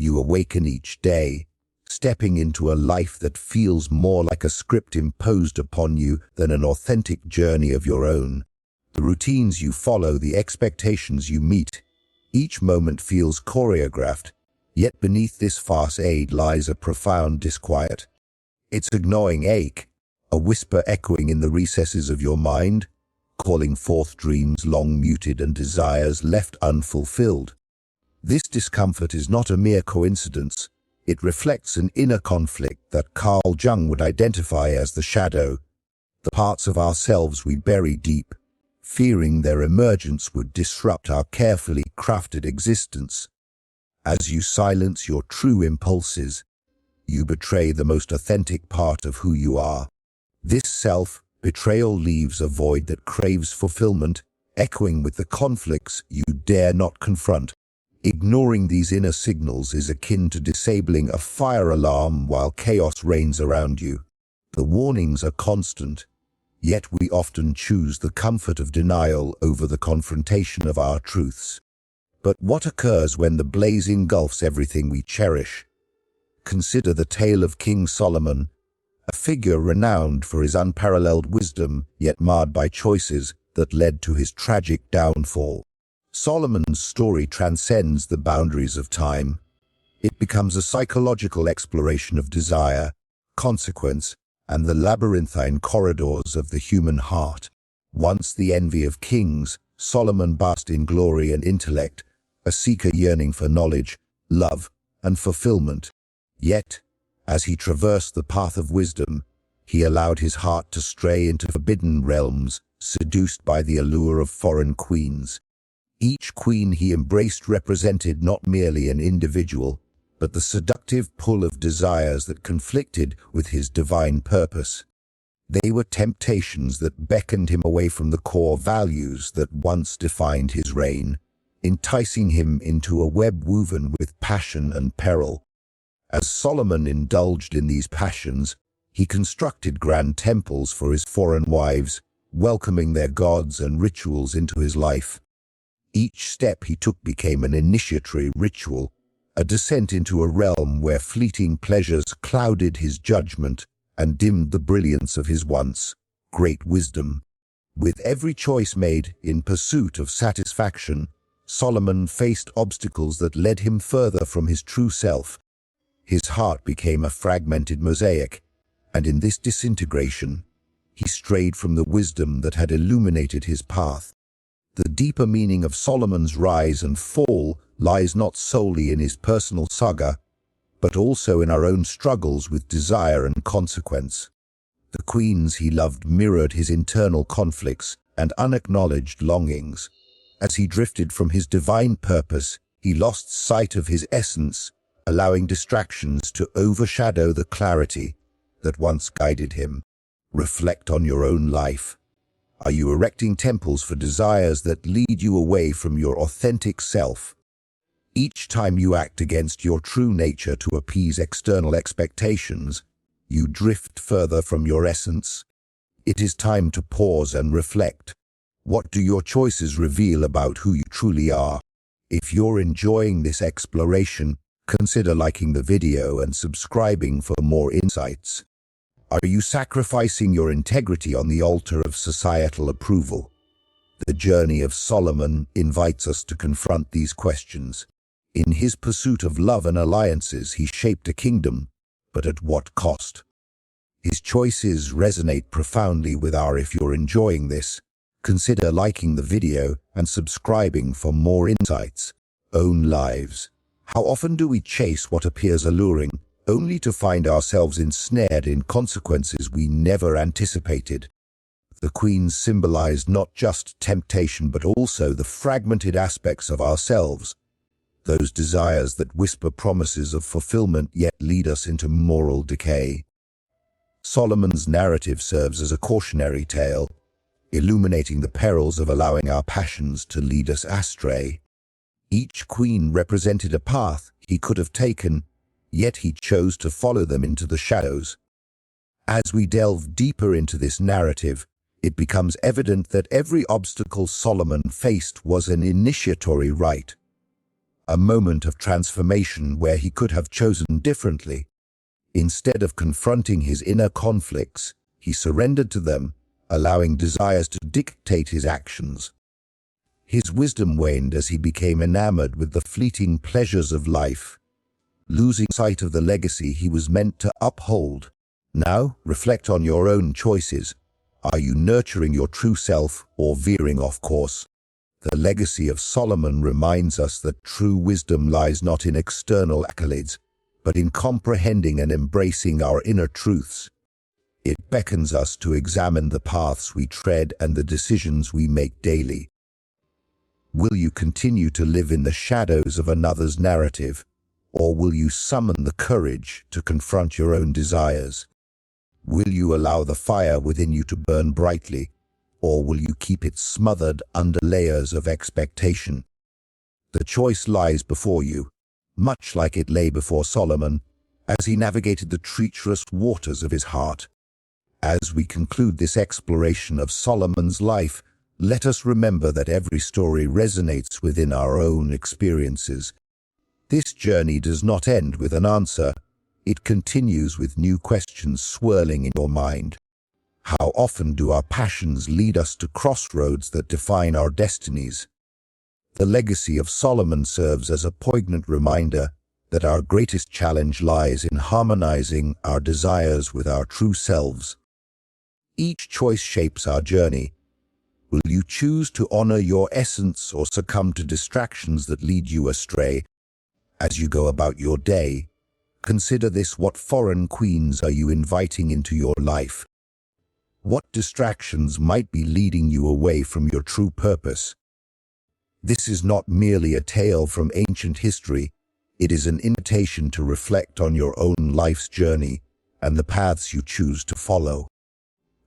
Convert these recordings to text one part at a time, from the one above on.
You awaken each day, stepping into a life that feels more like a script imposed upon you than an authentic journey of your own. The routines you follow, the expectations you meet, each moment feels choreographed, yet beneath this facade lies a profound disquiet. It's a gnawing ache, a whisper echoing in the recesses of your mind, calling forth dreams long muted and desires left unfulfilled. This discomfort is not a mere coincidence. It reflects an inner conflict that Carl Jung would identify as the shadow, the parts of ourselves we bury deep, fearing their emergence would disrupt our carefully crafted existence. As you silence your true impulses, you betray the most authentic part of who you are. This self-betrayal leaves a void that craves fulfillment, echoing with the conflicts you dare not confront. Ignoring these inner signals is akin to disabling a fire alarm while chaos reigns around you. The warnings are constant, yet we often choose the comfort of denial over the confrontation of our truths. But what occurs when the blaze engulfs everything we cherish? Consider the tale of King Solomon, a figure renowned for his unparalleled wisdom, yet marred by choices that led to his tragic downfall. Solomon's story transcends the boundaries of time. It becomes a psychological exploration of desire, consequence, and the labyrinthine corridors of the human heart. Once the envy of kings, Solomon basked in glory and intellect, a seeker yearning for knowledge, love, and fulfillment. Yet, as he traversed the path of wisdom, he allowed his heart to stray into forbidden realms, seduced by the allure of foreign queens. Each queen he embraced represented not merely an individual, but the seductive pull of desires that conflicted with his divine purpose. They were temptations that beckoned him away from the core values that once defined his reign, enticing him into a web woven with passion and peril. As Solomon indulged in these passions, he constructed grand temples for his foreign wives, welcoming their gods and rituals into his life. Each step he took became an initiatory ritual, a descent into a realm where fleeting pleasures clouded his judgment and dimmed the brilliance of his once great wisdom. With every choice made in pursuit of satisfaction, Solomon faced obstacles that led him further from his true self. His heart became a fragmented mosaic, and in this disintegration, he strayed from the wisdom that had illuminated his path. The deeper meaning of Solomon's rise and fall lies not solely in his personal saga, but also in our own struggles with desire and consequence. The queens he loved mirrored his internal conflicts and unacknowledged longings. As he drifted from his divine purpose, he lost sight of his essence, allowing distractions to overshadow the clarity that once guided him. Reflect on your own life. Are you erecting temples for desires that lead you away from your authentic self? Each time you act against your true nature to appease external expectations, you drift further from your essence. It is time to pause and reflect. What do your choices reveal about who you truly are? If you're enjoying this exploration, consider liking the video and subscribing for more insights. Are you sacrificing your integrity on the altar of societal approval? The journey of Solomon invites us to confront these questions. In his pursuit of love and alliances, he shaped a kingdom, but at what cost? His choices resonate profoundly with our. If you're enjoying this, consider liking the video and subscribing for more insights. Own lives. How often do we chase what appears alluring, only to find ourselves ensnared in consequences we never anticipated? The queens symbolized not just temptation but also the fragmented aspects of ourselves, those desires that whisper promises of fulfillment yet lead us into moral decay. Solomon's narrative serves as a cautionary tale, illuminating the perils of allowing our passions to lead us astray. Each queen represented a path he could have taken, yet he chose to follow them into the shadows. As we delve deeper into this narrative, it becomes evident that every obstacle Solomon faced was an initiatory rite, a moment of transformation where he could have chosen differently. Instead of confronting his inner conflicts, he surrendered to them, allowing desires to dictate his actions. His wisdom waned as he became enamored with the fleeting pleasures of life, losing sight of the legacy he was meant to uphold. Now, reflect on your own choices. Are you nurturing your true self or veering off course? The legacy of Solomon reminds us that true wisdom lies not in external accolades, but in comprehending and embracing our inner truths. It beckons us to examine the paths we tread and the decisions we make daily. Will you continue to live in the shadows of another's narrative, or will you summon the courage to confront your own desires? Will you allow the fire within you to burn brightly, or will you keep it smothered under layers of expectation? The choice lies before you, much like it lay before Solomon, as he navigated the treacherous waters of his heart. As we conclude this exploration of Solomon's life, let us remember that every story resonates within our own experiences. This journey does not end with an answer. It continues with new questions swirling in your mind. How often do our passions lead us to crossroads that define our destinies? The legacy of Solomon serves as a poignant reminder that our greatest challenge lies in harmonizing our desires with our true selves. Each choice shapes our journey. Will you choose to honor your essence or succumb to distractions that lead you astray? As you go about your day, consider this: what foreign queens are you inviting into your life? What distractions might be leading you away from your true purpose? This is not merely a tale from ancient history. It is an invitation to reflect on your own life's journey and the paths you choose to follow.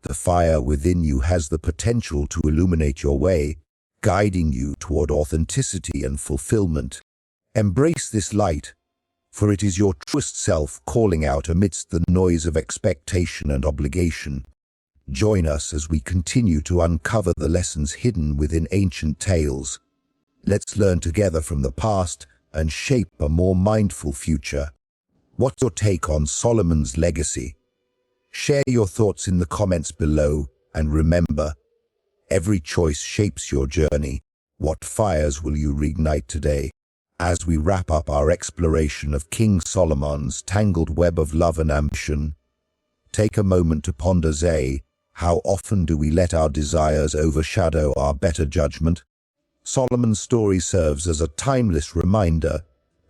The fire within you has the potential to illuminate your way, guiding you toward authenticity and fulfillment. Embrace this light, for it is your truest self calling out amidst the noise of expectation and obligation. Join us as we continue to uncover the lessons hidden within ancient tales. Let's learn together from the past and shape a more mindful future. What's your take on Solomon's legacy? Share your thoughts in the comments below, and remember, every choice shapes your journey. What fires will you reignite today? As we wrap up our exploration of King Solomon's tangled web of love and ambition, take a moment to ponder, how often do we let our desires overshadow our better judgment? Solomon's story serves as a timeless reminder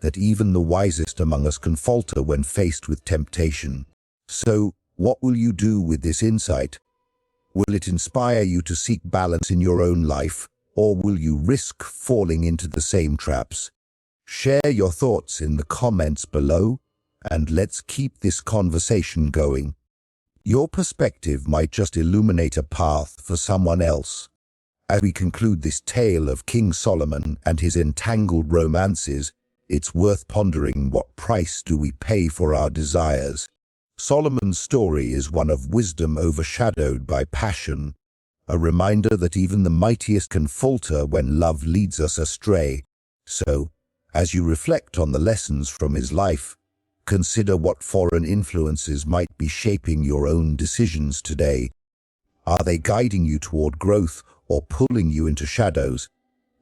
that even the wisest among us can falter when faced with temptation. So, what will you do with this insight? Will it inspire you to seek balance in your own life, or will you risk falling into the same traps? Share your thoughts in the comments below, and let's keep this conversation going. Your perspective might just illuminate a path for someone else. As we conclude this tale of King Solomon and his entangled romances, it's worth pondering: what price do we pay for our desires? Solomon's story is one of wisdom overshadowed by passion, a reminder that even the mightiest can falter when love leads us astray. So, as you reflect on the lessons from his life, consider what foreign influences might be shaping your own decisions today. Are they guiding you toward growth or pulling you into shadows?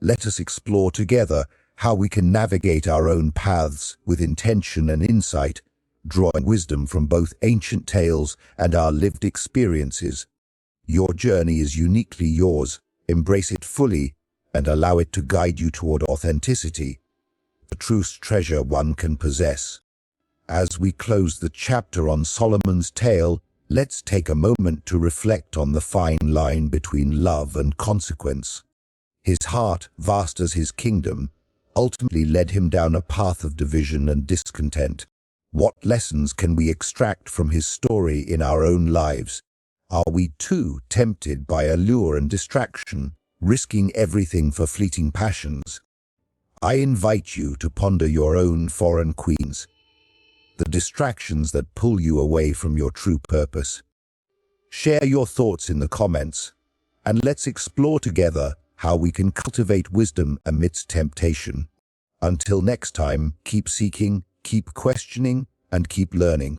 Let us explore together how we can navigate our own paths with intention and insight, drawing wisdom from both ancient tales and our lived experiences. Your journey is uniquely yours. Embrace it fully and allow it to guide you toward authenticity, the truest treasure one can possess. As we close the chapter on Solomon's tale, let's take a moment to reflect on the fine line between love and consequence. His heart, vast as his kingdom, ultimately led him down a path of division and discontent. What lessons can we extract from his story in our own lives? Are we too tempted by allure and distraction, risking everything for fleeting passions? I invite you to ponder your own foreign queens, the distractions that pull you away from your true purpose. Share your thoughts in the comments, and let's explore together how we can cultivate wisdom amidst temptation. Until next time, keep seeking, keep questioning, and keep learning.